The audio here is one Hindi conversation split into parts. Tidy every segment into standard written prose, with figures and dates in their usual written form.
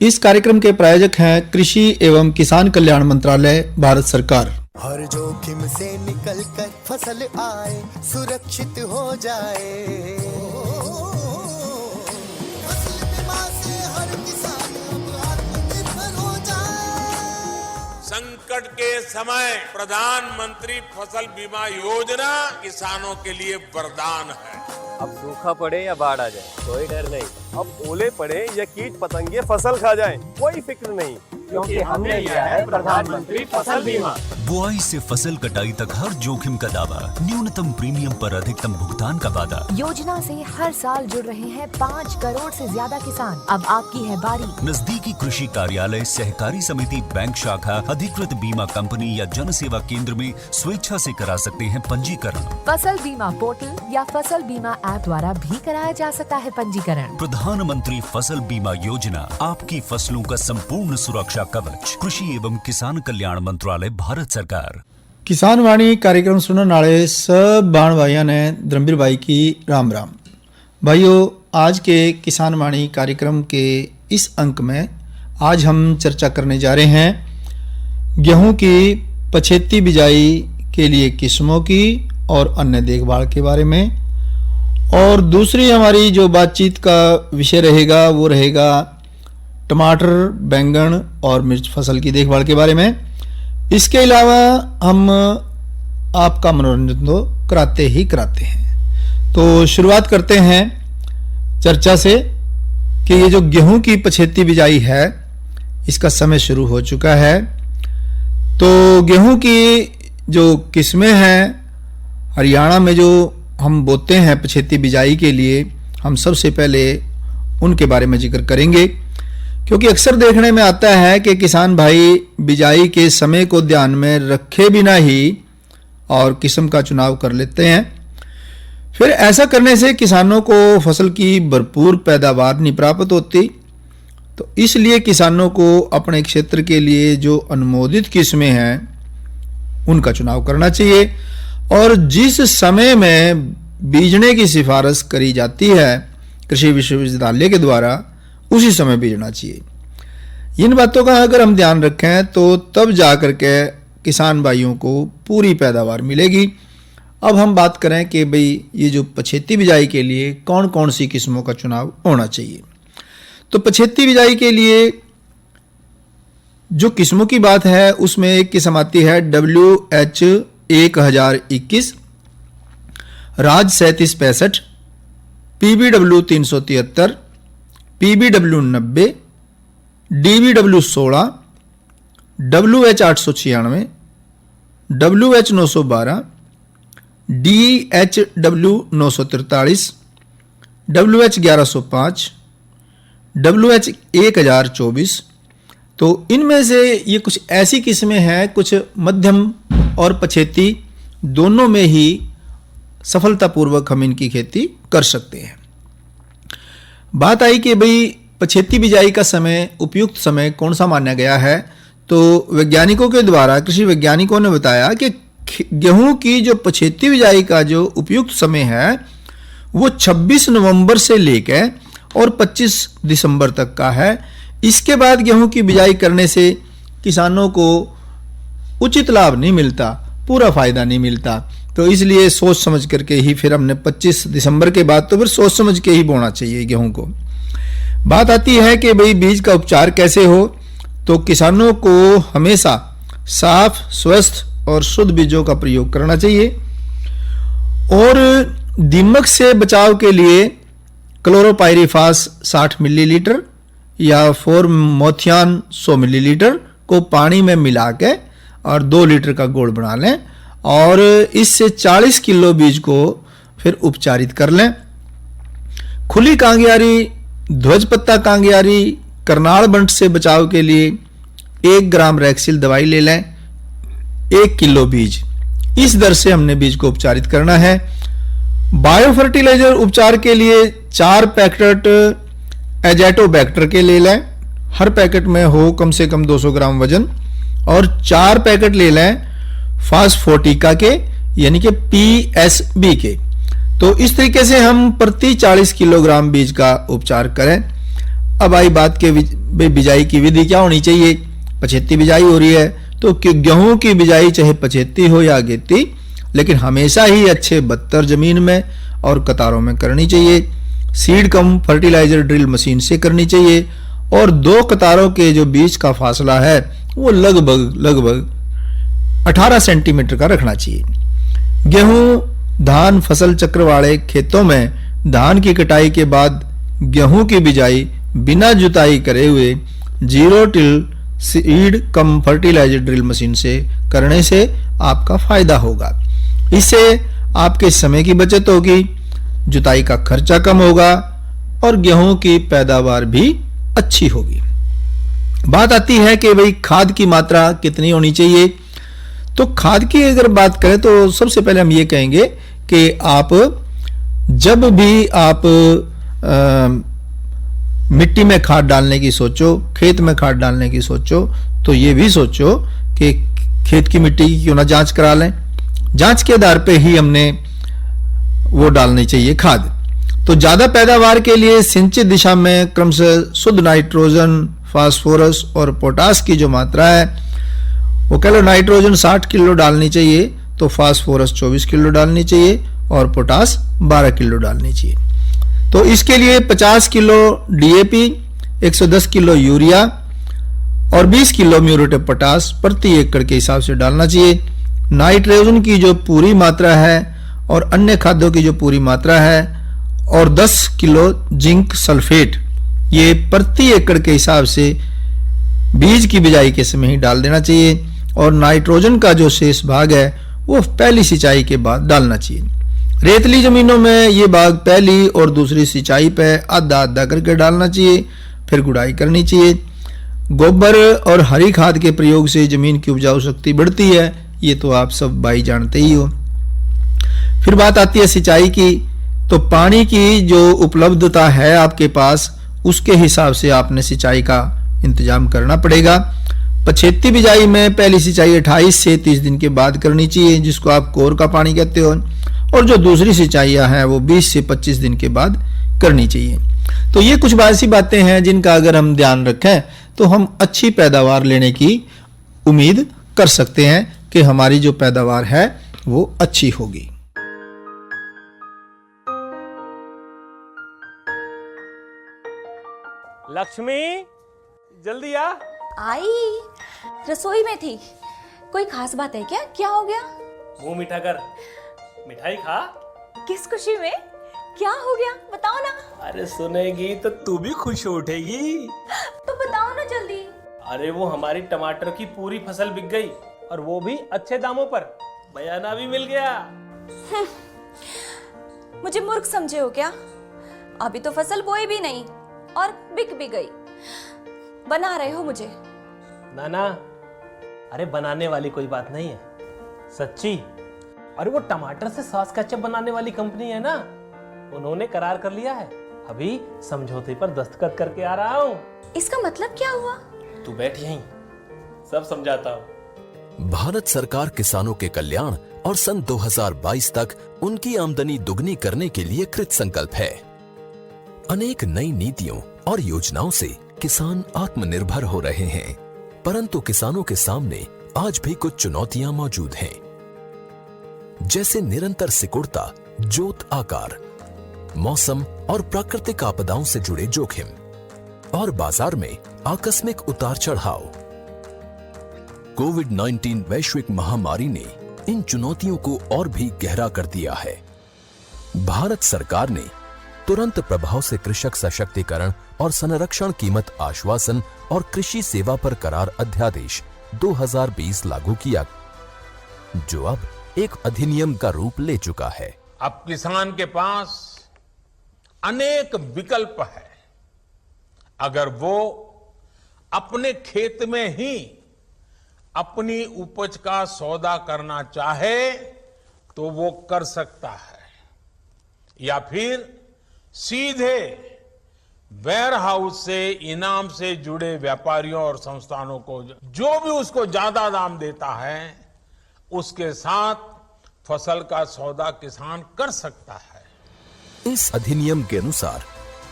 इस कार्यक्रम के प्रायोजक हैं कृषि एवं किसान कल्याण मंत्रालय, भारत सरकार। हर जोखिम से निकल कर फसल आए, सुरक्षित हो जाए। फसल बीमा से हर किसान अब आत्मनिर्भर हो जाए। संकट के समय प्रधानमंत्री फसल बीमा योजना किसानों के लिए वरदान है। अब सूखा पड़े या बाढ़ आ जाए, कोई डर नहीं। अब ओले पड़े या कीट पतंगे फसल खा जाए, कोई फिक्र नहीं, क्योंकि हमने लिया है प्रधानमंत्री फसल बीमा। बुआई से फसल कटाई तक हर जोखिम का दावा, न्यूनतम प्रीमियम पर अधिकतम भुगतान का वादा। योजना से हर साल जुड़ रहे हैं 5 करोड़ से ज्यादा किसान। अब आपकी है बारी। नजदीकी कृषि कार्यालय, सहकारी समिति, बैंक शाखा, अधिकृत बीमा कंपनी या जन सेवा केंद्र में स्वेच्छा से करा सकते हैं पंजीकरण। फसल बीमा पोर्टल या फसल बीमा ऐप द्वारा भी कराया जा सकता है पंजीकरण। प्रधानमंत्री फसल बीमा योजना, आपकी फसलों का संपूर्ण सुरक्षा कवच। कृषि एवं किसान कल्याण मंत्रालय, भारत सरकार। किसान वाणी कार्यक्रम सुनने वाले सब बाण भाइयों ने धर्मवीर भाई की राम राम। भाइयों, आज के किसान वाणी कार्यक्रम के इस अंक में आज हम चर्चा करने जा रहे हैं गेहूं की पछेती बिजाई के लिए किस्मों की और अन्य देखभाल के बारे में। और दूसरी हमारी जो बातचीत का विषय रहेगा वो रहेगा टमाटर, बैंगन और मिर्च फसल की देखभाल के बारे में। इसके अलावा हम आपका मनोरंजन तो कराते ही कराते हैं। तो शुरुआत करते हैं चर्चा से कि ये जो गेहूं की पछेती बिजाई है इसका समय शुरू हो चुका है। तो गेहूं की जो किस्में हैं हरियाणा में जो हम बोते हैं पछेती बिजाई के लिए, हम सबसे पहले उनके बारे में जिक्र करेंगे, क्योंकि अक्सर देखने में आता है कि किसान भाई बिजाई के समय को ध्यान में रखे बिना ही और किस्म का चुनाव कर लेते हैं। फिर ऐसा करने से किसानों को फसल की भरपूर पैदावार नहीं प्राप्त होती। तो इसलिए किसानों को अपने क्षेत्र के लिए जो अनुमोदित किस्में हैं उनका चुनाव करना चाहिए और जिस समय में बीजने की सिफारिश करी जाती है कृषि विश्वविद्यालय के द्वारा उसी समय बीजना चाहिए। इन बातों का अगर हम ध्यान रखें तो तब जाकर के किसान भाइयों को पूरी पैदावार मिलेगी। अब हम बात करें कि भाई ये जो पछेती बिजाई के लिए कौन कौन सी किस्मों का चुनाव होना चाहिए। तो पछेती बिजाई के लिए जो किस्मों की बात है उसमें एक किस्म आती है WH 1021, राज 3765, PBW 373, PBW 90, DBW 16, WH 896, WH 912, DHW 943, WH 1105, WH 1024। तो इनमें से ये कुछ ऐसी किस्में हैं, कुछ मध्यम और पछेती दोनों में ही सफलतापूर्वक हम इनकी खेती कर सकते हैं। बात आई कि भाई पछेती बिजाई का समय, उपयुक्त समय कौन सा माना गया है। तो वैज्ञानिकों के द्वारा, कृषि वैज्ञानिकों ने बताया कि गेहूं की जो पछेती बिजाई का जो उपयुक्त समय है वो 26 नवंबर से लेकर और 25 दिसंबर तक का है। इसके बाद गेहूं की बिजाई करने से किसानों को उचित लाभ नहीं मिलता, पूरा फायदा नहीं मिलता। तो इसलिए सोच समझ करके ही फिर हमने 25 दिसंबर के बाद तो फिर सोच समझ के ही बोना चाहिए गेहूं को। बात आती है कि भाई बीज का उपचार कैसे हो। तो किसानों को हमेशा साफ, स्वस्थ और शुद्ध बीजों का प्रयोग करना चाहिए और दीमक से बचाव के लिए क्लोरोपाइरिफास 60 मिलीलीटर या फोरमोथियान 100 मिलीलीटर को पानी में मिला के और 2 लीटर का घोल बना लें और इससे 40 किलो बीज को फिर उपचारित कर लें। खुली कांगियारी, ध्वज पत्ता कांगियारी, करनाल बंट से बचाव के लिए 1 ग्राम रैक्सिल दवाई ले लें 1 किलो बीज। इस दर से हमने बीज को उपचारित करना है। बायो फर्टिलाइजर उपचार के लिए 4 पैकेट एजेटोबैक्टर के ले लें, हर पैकेट में हो कम से कम 200 ग्राम वजन, और 4 पैकेट ले लें फास्फोटिका के यानी कि PSB के। तो इस तरीके से हम प्रति 40 किलोग्राम बीज का उपचार करें। अब आई बात के बिजाई की विधि क्या होनी चाहिए। पछेती बिजाई हो रही है तो गेहूं की बिजाई चाहे पछेती हो या अगेती, लेकिन हमेशा ही अच्छे बत्तर जमीन में और कतारों में करनी चाहिए। Seed cum fertilizer drill machine से करनी चाहिए और 2 कतारों के जो बीच का फासला है वो लगभग 18 सेंटीमीटर का रखना चाहिए। गेहूं धान फसल चक्र वाले खेतों में धान की कटाई के बाद गेहूं की बिजाई बिना जुताई करे हुए 0 till seed cum fertilizer drill machine से करने से आपका फायदा होगा। इससे आपके समय की बचत होगी, जुताई का खर्चा कम होगा और गेहूं की पैदावार भी अच्छी होगी। बात आती है कि भाई खाद की मात्रा कितनी होनी चाहिए। तो खाद की अगर बात करें तो सबसे पहले हम ये कहेंगे कि आप जब भी आप मिट्टी में खाद डालने की सोचो, खेत में खाद डालने की सोचो, तो ये भी सोचो कि खेत की मिट्टी की क्यों ना जांच करा लें। जांच के आधार पे ही हमने वो डालनी चाहिए खाद। तो ज्यादा पैदावार के लिए सिंचित दिशा में क्रमशः शुद्ध नाइट्रोजन, फास्फोरस और पोटास की जो मात्रा है वो कह लो नाइट्रोजन 60 किलो डालनी चाहिए, तो फास्फोरस 24 किलो डालनी चाहिए और पोटास 12 किलो डालनी चाहिए। तो इसके लिए 50 किलो डीएपी, 110 किलो यूरिया और 20 किलो म्यूरेट ऑफ पोटास प्रति एकड़ के हिसाब से डालना चाहिए। नाइट्रोजन की जो पूरी मात्रा है और अन्य खाद्यों की जो पूरी मात्रा है और 10 किलो जिंक सल्फेट ये प्रति एकड़ के हिसाब से बीज की बिजाई के समय ही डाल देना चाहिए और नाइट्रोजन का जो शेष भाग है वो पहली सिंचाई के बाद डालना चाहिए। रेतली जमीनों में ये भाग पहली और दूसरी सिंचाई पे आधा आधा करके डालना चाहिए, फिर गुड़ाई करनी चाहिए। गोबर और हरी खाद के प्रयोग से जमीन की उपजाऊ शक्ति बढ़ती है, ये तो आप सब भाई जानते ही हो। फिर बात आती है सिंचाई की, तो पानी की जो उपलब्धता है आपके पास उसके हिसाब से आपने सिंचाई का इंतजाम करना पड़ेगा। पछेती बिजाई में पहली सिंचाई 28 से 30 दिन के बाद करनी चाहिए, जिसको आप कोर का पानी कहते हो, और जो दूसरी सिंचाइयां हैं वो 20 से 25 दिन के बाद करनी चाहिए। तो ये कुछ ऐसी बातें हैं जिनका अगर हम ध्यान रखें तो हम अच्छी पैदावार लेने की उम्मीद कर सकते हैं कि हमारी जो पैदावार है वो अच्छी होगी। लक्ष्मी जल्दी आ। आई रसोई में थी। कोई खास बात है क्या? क्या हो गया? मुंह मीठा कर, मिठाई खा। किस खुशी में? क्या हो गया बताओ ना। अरे सुनेगी तो तू भी खुश हो उठेगी। तो बताओ ना जल्दी। अरे वो हमारी टमाटर की पूरी फसल बिक गई और वो भी अच्छे दामों पर, बयाना भी मिल गया। मुझे मूर्ख समझे हो क्या? अभी तो फसल बोई भी नहीं और बिक भी गई। बना रहे हो मुझे? ना ना, अरे बनाने वाली कोई बात नहीं है, सच्ची। अरे वो टमाटर से सॉस केचप बनाने वाली कंपनी है ना, उन्होंने करार कर लिया है। अभी समझौते पर दस्तखत करके आ रहा हूँ। इसका मतलब क्या हुआ? तू बैठ यहीं, सब समझाता हूँ। भारत सरकार किसानों के कल्याण और सन 2022 तक उनकी आमदनी दुगनी करने के लिए कृत संकल्प है। अनेक नई नीतियों और योजनाओं से किसान आत्मनिर्भर हो रहे हैं, परंतु किसानों के सामने आज भी कुछ चुनौतियां मौजूद हैं, जैसे निरंतर सिकुड़ता जोत आकार, मौसम और प्राकृतिक आपदाओं से जुड़े जोखिम और बाजार में आकस्मिक उतार चढ़ाव। कोविड-19 वैश्विक महामारी ने इन चुनौतियों को और भी गहरा कर दिया है। भारत सरकार ने तुरंत प्रभाव से कृषक सशक्तिकरण और संरक्षण कीमत आश्वासन और कृषि सेवा पर करार अध्यादेश 2020 लागू किया, जो अब एक अधिनियम का रूप ले चुका है। अब किसान के पास अनेक विकल्प है। अगर वो अपने खेत में ही अपनी उपज का सौदा करना चाहे तो वो कर सकता है, या फिर सीधे वेयर हाउस से इनाम से जुड़े व्यापारियों और संस्थानों को जो भी उसको ज्यादा दाम देता है उसके साथ फसल का सौदा किसान कर सकता है। इस अधिनियम के अनुसार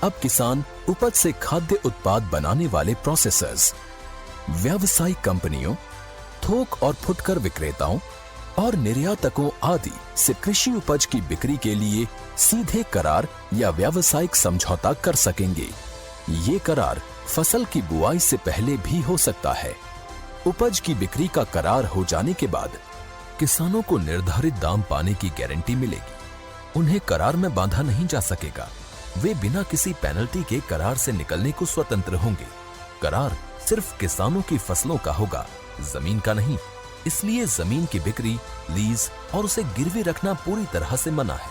अब किसान उपज से खाद्य उत्पाद बनाने वाले प्रोसेसर्स, व्यावसायिक कंपनियों, थोक और फुटकर विक्रेताओं और निर्यातकों आदि से कृषि उपज की बिक्री के लिए सीधे करार या व्यावसायिक समझौता कर सकेंगे। ये करार फसल की बुआई से पहले भी हो सकता है। उपज की बिक्री का करार हो जाने के बाद किसानों को निर्धारित दाम पाने की गारंटी मिलेगी। उन्हें करार में बांधा नहीं जा सकेगा। वे बिना किसी पेनल्टी के करार से निकलने को स्वतंत्र होंगे। करार सिर्फ किसानों की फसलों का होगा, जमीन का नहीं। इसलिए जमीन की बिक्री, लीज और उसे गिरवी रखना पूरी तरह से मना है।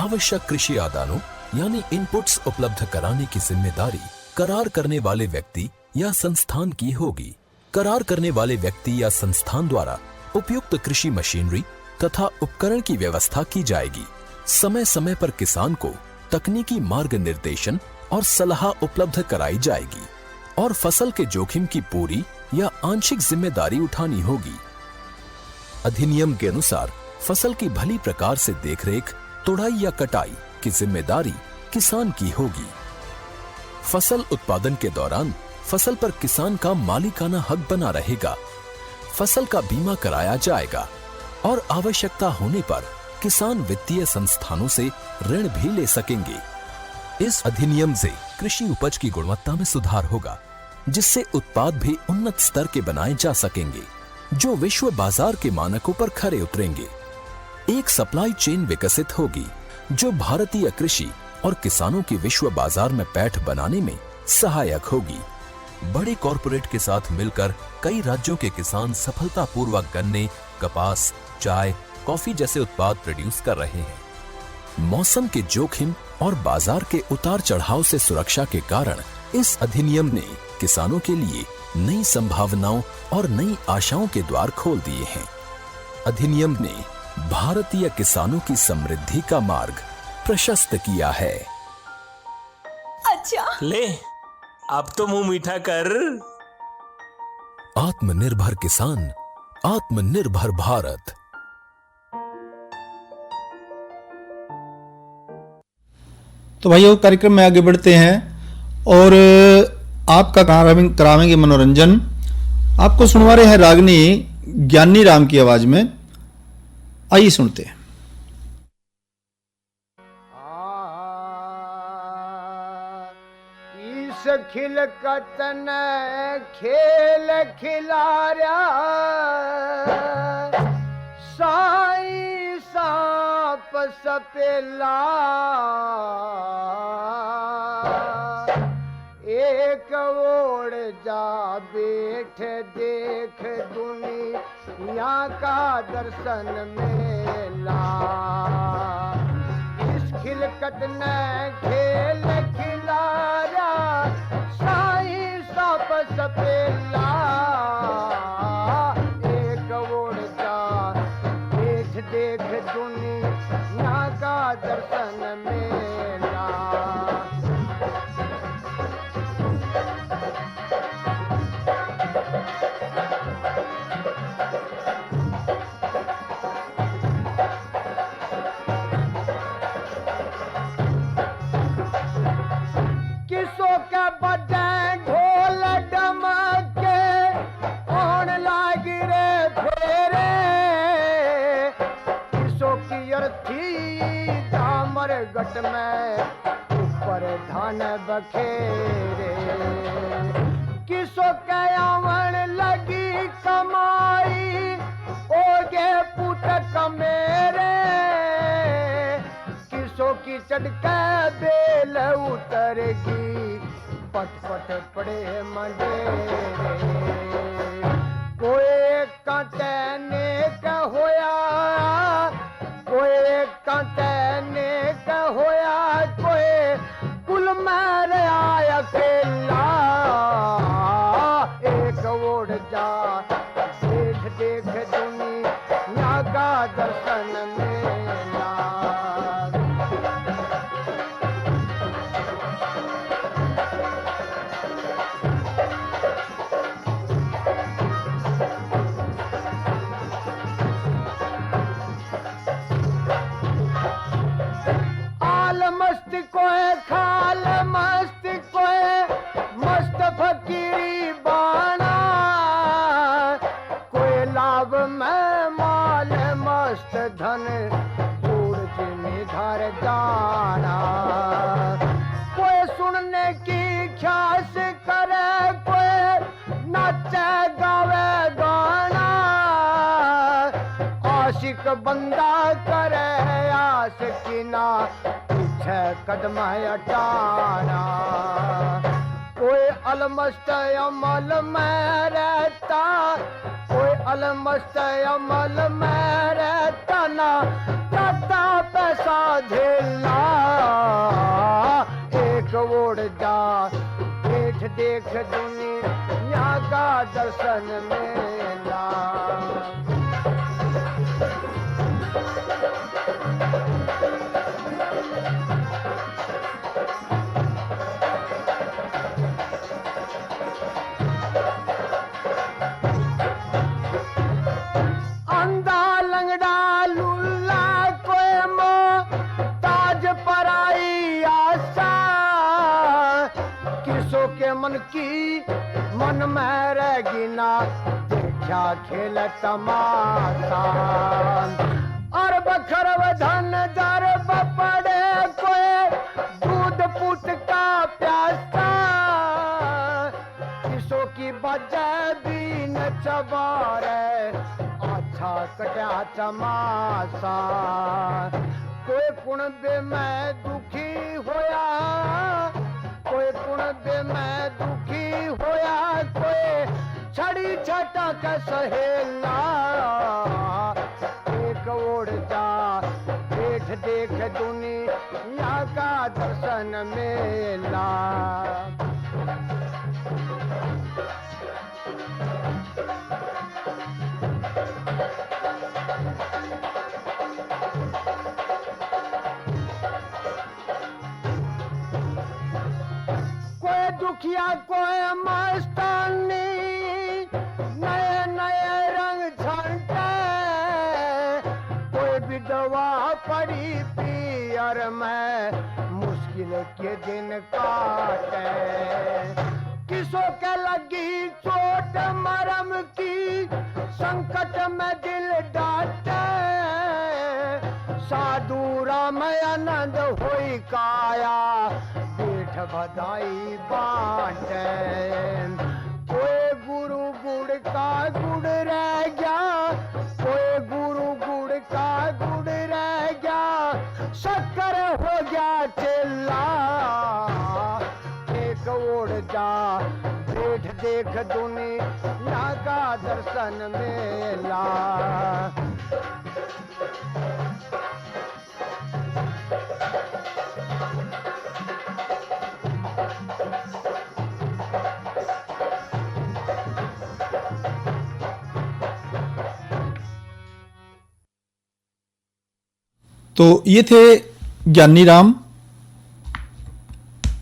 आवश्यक कृषि आदानों यानी इनपुट्स उपलब्ध कराने की जिम्मेदारी करार करने वाले व्यक्ति या संस्थान की होगी। करार करने वाले व्यक्ति या संस्थान द्वारा उपयुक्त कृषि मशीनरी तथा उपकरण की व्यवस्था की जाएगी। समय समय पर किसान को तकनीकी मार्ग निर्देशन और सलाह उपलब्ध कराई जाएगी और फसल के जोखिम की पूरी या आंशिक जिम्मेदारी उठानी होगी। अधिनियम के अनुसार फसल की भली प्रकार से देखरेख, तोड़ाई या कटाई की जिम्मेदारी किसान की होगी। फसल उत्पादन के दौरान फसल पर किसान का मालिकाना हक बना रहेगा। फसल का बीमा कराया जाएगा और आवश्यकता होने पर किसान वित्तीय संस्थानों से ऋण भी ले सकेंगे। इस अधिनियम से कृषि उपज की गुणवत्ता में सुधार होगा, जिससे उत्पाद भी उन्नत स्तर के बनाए जा सकेंगे, जो विश्व बाजार के मानकों पर खरे उतरेंगे। एक सप्लाई चेन विकसित होगी, जो भारतीय कृषि और किसानों की विश्व बाजार में पैठ बनाने में सहायक होगी। बड़े कॉरपोरेट के साथ मिलकर कई राज्यों के किसान सफलतापूर्वक गन्ने, कपास, चाय, कॉफी जैसे उत्पाद प्रोड्यूस कर रहे हैं। मौसम के जोखिम और बाजार के उतार चढ़ाव से सुरक्षा के कारण इस अधिनियम ने किसानों के लिए नई संभावनाओं और नई आशाओं के द्वार खोल दिए हैं। अधिनियम ने भारतीय किसानों की समृद्धि का मार्ग प्रशस्त किया है। अच्छा, ले अब तो मुंह मीठा कर। आत्मनिर्भर किसान, आत्मनिर्भर भारत। तो भाइयों, कार्यक्रम में आगे बढ़ते हैं और आपका करावेंगे मनोरंजन। आपको सुनवा रहे हैं रागनी ज्ञानी राम की आवाज में। आइए सुनते हैं। इस खिलकतन खेल खिलारा साई सांप सपेला, एक ओढ़ जा बैठ देख दुनिया का दर्शन मेला। इस खिलकत ने खेल खिलारा साई सांप सपेला, एक ओढ़ जा बैठ देख दुनिया का दर्शन मेला। किसों के बजे ढोल डमके कौन लाग रे फेरे, किसों की अर्थी दामर गट में ऊपर धान बखेरे, किसों के आवन लगी कमाई ओगे पुट कमेरे, किसों की चढ़के बेल उतरगी पट पट पड़े मंडेरे। कोई कांटे ने का होया, कोई कांटे ने का होया, कोई कुल मार आया केला, एक ओढ़ जा देख देख दुनिया का दर्शन मेला। ख्यास करे कोई नाचे गावे गाना, आशिक बंदा करे आशिकीना पीछे कदम हटाना। कोई अलमस्त अमल में रहता, कोई अलमस्त अमल में रहता ना चाहता पैसा झेला। एक ओढ़ जा देख देख दुनिया का दर्शन मेला। अंधा लंगड़ा लूला कोई मोहताज पराई आशा, किसों के मन की मन में रहेगी ना देखा खेल तमाशा। और बखरव धन दर बपड़े कोई दूध पुत का प्यासा, किसों की बजाय भी न चबारे अच्छा कटा तमाशा। कोई कुणबे में दुखी होया, कोई कुणबे में दुखी होया, कोई छड़ी छटा के सहेला। एक ओढ़ जा देख देख दुनिया का दर्शन मेला। कोई दुखिया कोई मस्तानी नए नए रंग छांटे, कोई विधवा पड़ी पियर में मुश्किल के दिन काटे। किसों के लगी चोट मरम की संकट में दिल डाटे, साधु राम आनंद होई काया पीठ बधाई बाटे। कोई गुरु गुड़ का गुड़ रह गया, कोई गुरु गुड़ का गुड़ रह गया, शक्कर हो गया चेला। एक ओढ़ जा देख देख दुनिया का दर्शन मेला। तो ये थे ज्ञानी राम।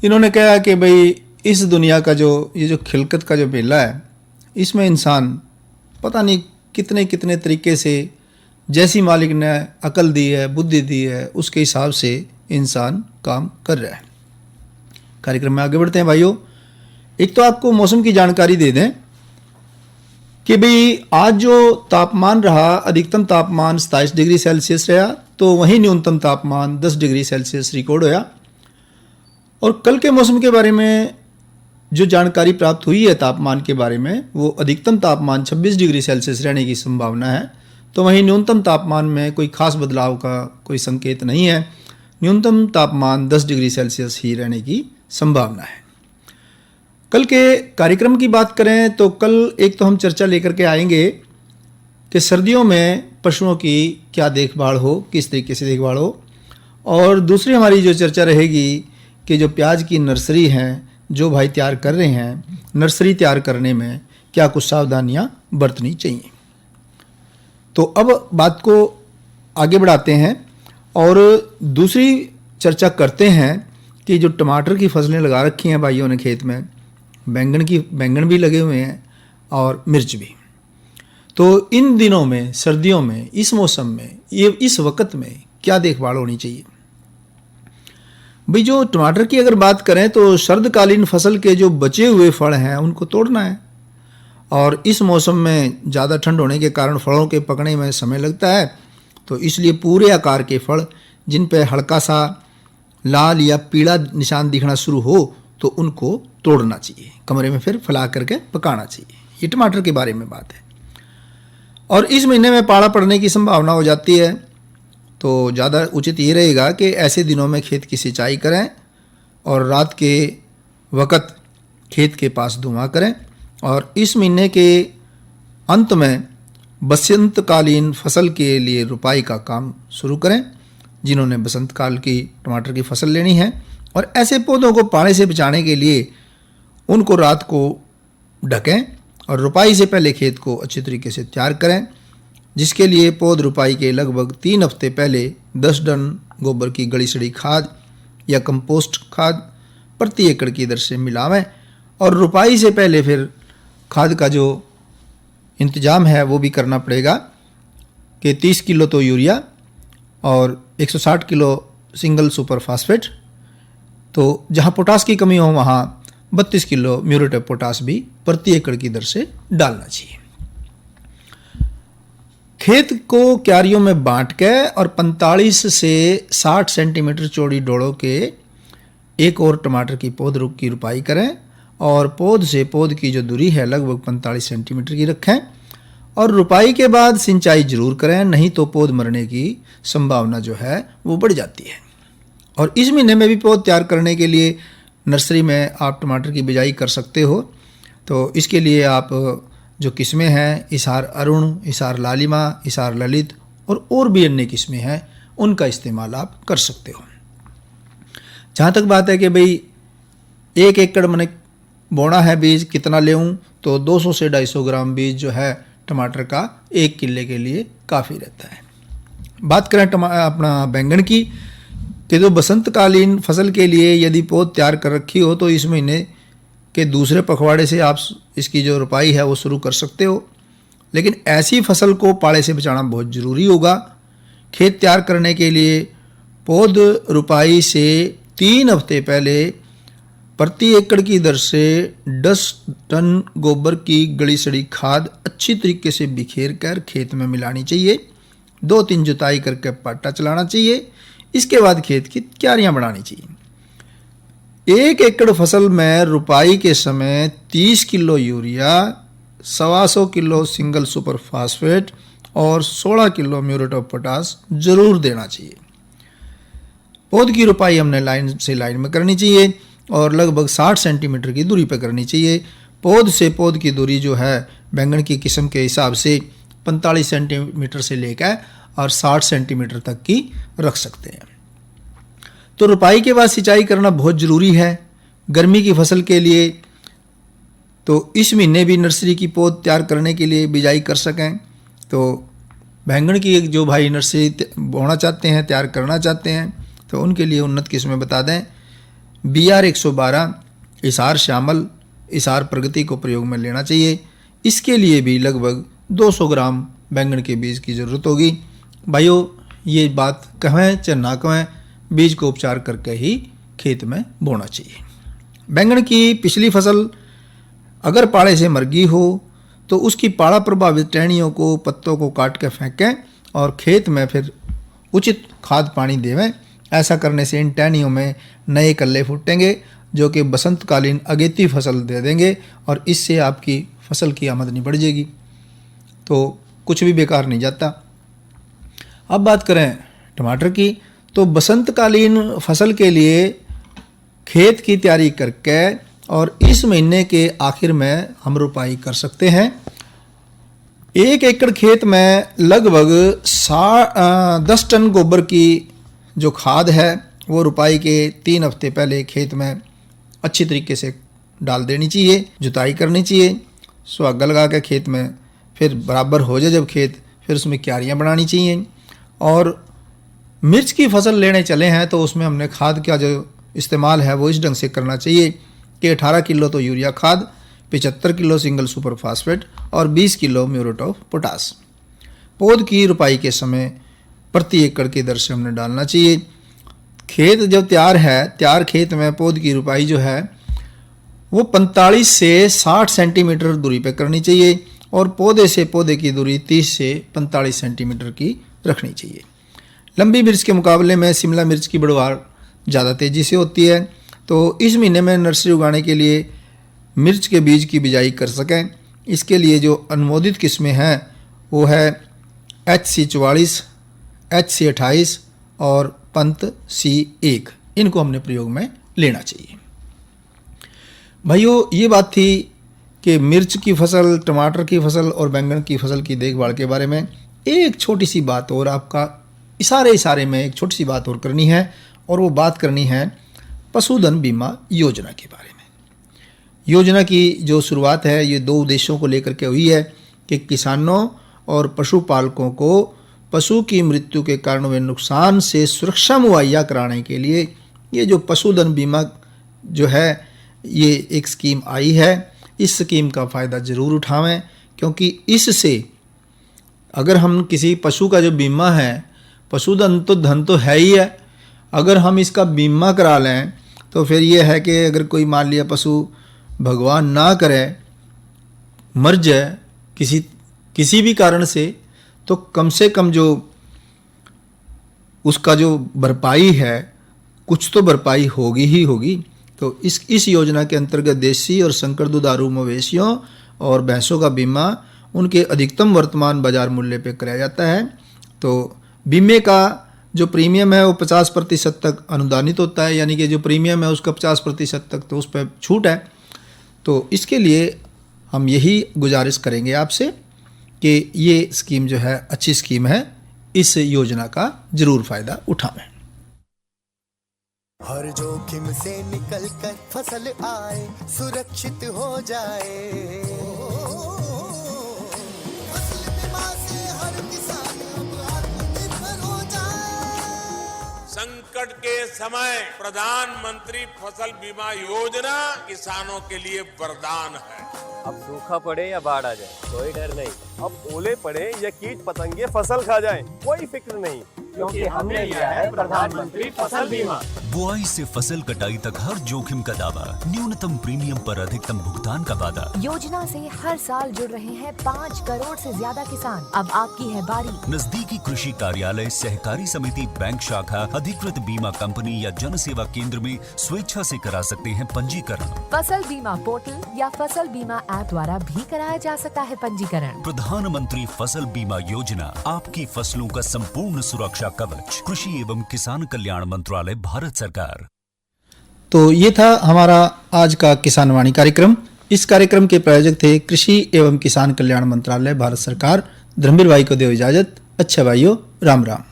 इन्होंने कहा कि भाई इस दुनिया का ये जो खिलकत का जो मेला है, इसमें इंसान पता नहीं कितने कितने तरीके से जैसी मालिक ने अकल दी है, बुद्धि दी है, उसके हिसाब से इंसान काम कर रहा है। कार्यक्रम में आगे बढ़ते हैं भाइयों। एक तो आपको मौसम की जानकारी दे दें कि भाई आज जो तापमान रहा, अधिकतम तापमान 27 डिग्री सेल्सियस रहा, तो वहीं न्यूनतम तापमान 10 डिग्री सेल्सियस रिकॉर्ड होया। और कल के मौसम के बारे में जो जानकारी प्राप्त हुई है तापमान के बारे में, वो अधिकतम तापमान 26 डिग्री सेल्सियस रहने की संभावना है, तो वहीं न्यूनतम तापमान में कोई खास बदलाव का कोई संकेत नहीं है। न्यूनतम तापमान 10 डिग्री सेल्सियस ही रहने की संभावना है। कल के कार्यक्रम की बात करें तो कल एक तो हम चर्चा लेकर के आएंगे कि सर्दियों में पशुओं की क्या देखभाल हो, किस तरीके से देखभाल हो, और दूसरी हमारी जो चर्चा रहेगी कि जो प्याज की नर्सरी हैं जो भाई तैयार कर रहे हैं, नर्सरी तैयार करने में क्या कुछ सावधानियां बरतनी चाहिए। तो अब बात को आगे बढ़ाते हैं और दूसरी चर्चा करते हैं कि जो टमाटर की फसलें लगा रखी हैं भाइयों ने खेत में, बैंगन भी लगे हुए हैं और मिर्च भी। तो इन दिनों में, सर्दियों में, इस मौसम में, ये इस वक्त में क्या देखभाल होनी चाहिए। भाई जो टमाटर की अगर बात करें तो शरदकालीन फसल के जो बचे हुए फल हैं उनको तोड़ना है, और इस मौसम में ज़्यादा ठंड होने के कारण फलों के पकने में समय लगता है, तो इसलिए पूरे आकार के फल जिन पे हल्का सा लाल या पीला निशान दिखना शुरू हो तो उनको तोड़ना चाहिए, कमरे में फिर फैला करके पकाना चाहिए। ये टमाटर के बारे में बात है। और इस महीने में पाला पड़ने की संभावना हो जाती है, तो ज़्यादा उचित ये रहेगा कि ऐसे दिनों में खेत की सिंचाई करें और रात के वक़्त खेत के पास धुआं करें। और इस महीने के अंत में बसंतकालीन फसल के लिए रुपाई का काम शुरू करें, जिन्होंने बसंत काल की टमाटर की फसल लेनी है। और ऐसे पौधों को पाले से बचाने के लिए उनको रात को ढकें और रुपाई से पहले खेत को अच्छी तरीके से तैयार करें, जिसके लिए पौध रुपाई के लगभग 3 हफ्ते पहले 10 टन गोबर की गली सड़ी खाद या कंपोस्ट खाद प्रति एकड़ की दर से मिलावें। और रुपाई से पहले फिर खाद का जो इंतजाम है वो भी करना पड़ेगा कि 30 किलो तो यूरिया और 160 किलो सिंगल सुपर फास्फेट, तो जहाँ पोटास की कमी हो वहाँ 32 किलो म्यूरेट ऑफ पोटास भी प्रति एकड़ की दर से डालना चाहिए। खेत को क्यारियों में बांट के और 45 से 60 सेंटीमीटर चौड़ी डोड़ों के एक और टमाटर की पौध की रुपाई करें और पौध से पौध की जो दूरी है लगभग 45 सेंटीमीटर की रखें। और रुपाई के बाद सिंचाई जरूर करें, नहीं तो पौध मरने की संभावना जो है वो बढ़ जाती है। और इस महीने में भी पौध तैयार करने के लिए नर्सरी में आप टमाटर की बिजाई कर सकते हो। तो इसके लिए आप जो किस्में हैं, इसार अरुण, इसार लालिमा, इसार ललित और भी अन्य किस्में हैं, उनका इस्तेमाल आप कर सकते हो। जहाँ तक बात है कि भाई 1 एकड़ मैंने बोना है बीज कितना लेऊँ, तो 200 से 250 ग्राम बीज जो है टमाटर का 1 किले के लिए काफ़ी रहता है। बात करें अपना बैंगन की, तो बसंतकालीन फसल के लिए यदि पौध तैयार कर रखी हो तो इस महीने के दूसरे पखवाड़े से आप इसकी जो रुपाई है वो शुरू कर सकते हो। लेकिन ऐसी फसल को पाले से बचाना बहुत ज़रूरी होगा। खेत तैयार करने के लिए पौध रुपाई से 3 हफ्ते पहले प्रति एकड़ की दर से 10 टन गोबर की गली सड़ी खाद अच्छी तरीके से बिखेर कर खेत में मिलानी चाहिए। 2-3 जुताई करके पाटा चलाना चाहिए। इसके बाद खेत की क्यारियां बनानी चाहिए। 1 एकड़ फसल में रुपाई के समय 30 kilo urea, 125 kilo single super phosphate और 16 किलो म्यूरेट ऑफ पोटास जरूर देना चाहिए। पौध की रुपाई हमने लाइन से लाइन में करनी चाहिए और लगभग 60 सेंटीमीटर की दूरी पर करनी चाहिए। पौध से पौध की दूरी जो है बैंगन की किस्म के हिसाब से 45 सेंटीमीटर से लेकर और 60 सेंटीमीटर तक की रख सकते हैं। तो रुपाई के बाद सिंचाई करना बहुत ज़रूरी है गर्मी की फसल के लिए। तो इस महीने भी नर्सरी की पौध तैयार करने के लिए बिजाई कर सकें। तो बैंगन की जो भाई नर्सरी बोना चाहते हैं, तैयार करना चाहते हैं, तो उनके लिए उन्नत किस्में बता दें। BR 112, इसार श्यामल, इसार प्रगति को प्रयोग में लेना चाहिए। इसके लिए भी लगभग 200 ग्राम बैंगन के बीज की ज़रूरत होगी। भाइयों, ये बात कहें चाहे ना कहें, बीज को उपचार करके ही खेत में बोना चाहिए। बैंगन की पिछली फसल अगर पाड़े से मर गई हो तो उसकी पाड़ा प्रभावित टहनियों को, पत्तों को काट के फेंकें और खेत में फिर उचित खाद पानी देवें। ऐसा करने से इन टहनियों में नए कल्ले फूटेंगे जो कि बसंतकालीन अगेती फसल दे देंगे और इससे आपकी फसल की आमदनी बढ़ जाएगी। तो कुछ भी बेकार नहीं जाता। अब बात करें टमाटर की, तो बसंतकालीन फसल के लिए खेत की तैयारी करके और इस महीने के आखिर में हम रुपाई कर सकते हैं। 1 एकड़ खेत में लगभग 10 टन गोबर की जो खाद है वो रुपाई के 3 हफ्ते पहले खेत में अच्छी तरीके से डाल देनी चाहिए। जुताई करनी चाहिए, सुहागा लगा के खेत में फिर बराबर हो जाए जब खेत, फिर उसमें क्यारियाँ बनानी चाहिए। और मिर्च की फसल लेने चले हैं तो उसमें हमने खाद का जो इस्तेमाल है वो इस ढंग से करना चाहिए कि 18 किलो तो यूरिया खाद, 75 किलो सिंगल सुपर फास्फेट और 20 किलो म्यूरेट ऑफ पोटास पौध की रुपाई के समय प्रति एकड़ की दर से हमने डालना चाहिए। खेत जब तैयार है, तैयार खेत में पौध की रुपाई जो है वो 45 से 60 सेंटीमीटर दूरी पर करनी चाहिए और पौधे से पौधे की दूरी 30 से 45 सेंटीमीटर की रखनी चाहिए। लंबी मिर्च के मुकाबले में शिमला मिर्च की बढ़वार ज़्यादा तेज़ी से होती है। तो इस महीने में नर्सरी उगाने के लिए मिर्च के बीज की बिजाई कर सकें, इसके लिए जो अनुमोदित किस्में हैं वो है HC44, HC28 और पंत C1। इनको हमने प्रयोग में लेना चाहिए। भाइयों, ये बात थी कि मिर्च की फसल, टमाटर की फसल और बैंगन की फसल की देखभाल के बारे में। एक छोटी सी बात और आपका इशारे में एक छोटी सी बात और करनी है, और वो बात करनी है पशुधन बीमा योजना के बारे में। योजना की जो शुरुआत है ये दो उद्देश्यों को लेकर के हुई है कि किसानों और पशुपालकों को पशु की मृत्यु के कारण हुए नुकसान से सुरक्षा मुहैया कराने के लिए ये जो पशुधन बीमा जो है ये एक स्कीम आई है। इस स्कीम का फ़ायदा ज़रूर उठावें, क्योंकि इससे अगर हम किसी पशु का जो बीमा है, पशुधन तो धन तो है ही है, अगर हम इसका बीमा करा लें तो फिर ये है कि अगर कोई मान लिया पशु भगवान ना करे मर जाए किसी भी कारण से, तो कम से कम जो उसका जो भरपाई है कुछ तो भरपाई होगी ही होगी। तो इस योजना के अंतर्गत देसी और संकर दुधारू मवेशियों और भैंसों का बीमा उनके अधिकतम वर्तमान बाजार मूल्य पर कराया जाता है। तो बीमे का जो प्रीमियम है वो 50% तक अनुदानित होता है, यानी कि जो प्रीमियम है उसका 50% तक तो उस पर छूट है। तो इसके लिए हम यही गुजारिश करेंगे आपसे कि ये स्कीम जो है अच्छी स्कीम है, इस योजना का जरूर फ़ायदा उठाएं। हर जोखिम से निकल कर फसल आए, सुरक्षित हो जाए। फसल बीमा से हर किसान अब आत्मनिर्भर हो जाए। संकट के समय प्रधानमंत्री फसल बीमा योजना किसानों के लिए वरदान है। अब सूखा पड़े या बाढ़ आ जाए कोई डर नहीं, अब ओले पड़े या कीट पतंगे फसल खा जाए कोई फिक्र नहीं, क्योंकि हमने लिया है प्रधानमंत्री फसल बीमा। बुआई से फसल कटाई तक हर जोखिम का दावा, न्यूनतम प्रीमियम पर अधिकतम भुगतान का वादा। योजना से हर साल जुड़ रहे हैं 5 करोड़ से ज्यादा किसान। अब आपकी है बारी। नजदीकी कृषि कार्यालय, सहकारी समिति, बैंक शाखा, अधिकृत बीमा कंपनी या जन सेवा केंद्र में स्वेच्छा से करा सकते हैं पंजीकरण। फसल बीमा पोर्टल या फसल बीमा ऐप द्वारा भी कराया जा सकता है पंजीकरण। प्रधानमंत्री फसल बीमा योजना, आपकी फसलों का संपूर्ण सुरक्षा कवच। कृषि एवं किसान कल्याण मंत्रालय, भारत सरकार। तो ये था हमारा आज का किसान वाणी कार्यक्रम। इस कार्यक्रम के प्रायोजक थे कृषि एवं किसान कल्याण मंत्रालय, भारत सरकार। धर्मवीर भाई को दो इजाजत। अच्छा भाइयों, राम राम।